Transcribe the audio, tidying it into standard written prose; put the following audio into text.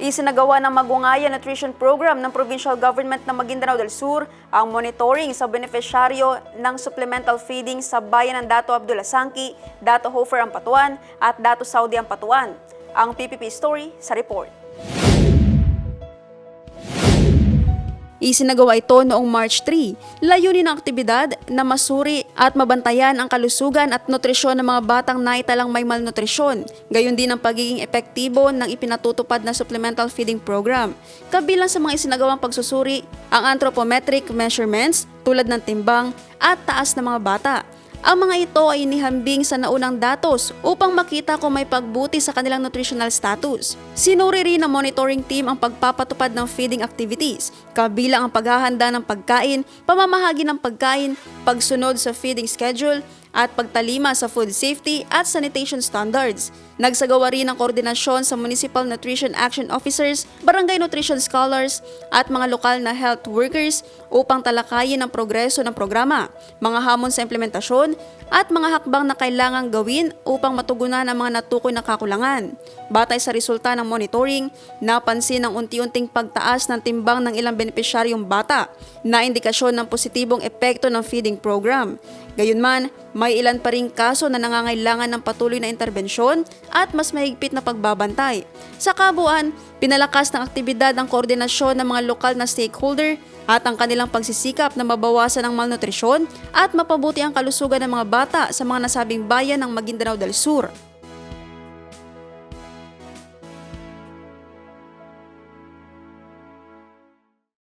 Isinagawa ng Magungaya Nutrition Program ng Provincial Government ng Maguindanao del Sur ang monitoring sa beneficiaryo ng supplemental feeding sa bayan ng Dato Abdullah Sangki, Dato Hofer Ampatuan at Dato Saudi Ampatuan. Ang PPP Story sa report. Isinagawa ito noong March 3. Layunin ng aktibidad na masuri at mabantayan ang kalusugan at nutrisyon ng mga batang naitalang may malnutrisyon, gayon din ang pagiging epektibo ng ipinatutupad na supplemental feeding program. Kabilang sa mga isinagawang pagsusuri ang anthropometric measurements tulad ng timbang at taas ng mga bata. Ang mga ito ay inihambing sa naunang datos upang makita kung may pagbuti sa kanilang nutritional status. Sinuri rin ng monitoring team ang pagpapatupad ng feeding activities, kabilang ang paghahanda ng pagkain, pamamahagi ng pagkain, pagsunod sa feeding schedule, at pagtalima sa food safety at sanitation standards. Nagsagawa rin ng koordinasyon sa Municipal Nutrition Action Officers, Barangay Nutrition Scholars at mga lokal na health workers upang talakayin ang progreso ng programa, mga hamon sa implementasyon at mga hakbang na kailangang gawin upang matugunan ang mga natukoy na kakulangan. Batay sa resulta ng monitoring, napansin ang unti-unting pagtaas ng timbang ng ilang benepisyaryong bata na indikasyon ng positibong epekto ng feeding program. Gayunman, may ilan pa ring kaso na nangangailangan ng patuloy na interbensyon at mas mahigpit na pagbabantay. Sa kabuuan, pinalakas ng aktibidad ang koordinasyon ng mga lokal na stakeholder at ang kanilang pagsisikap na mabawasan ang malnutrisyon at mapabuti ang kalusugan ng mga bata sa mga nasabing bayan ng Maguindanao del Sur.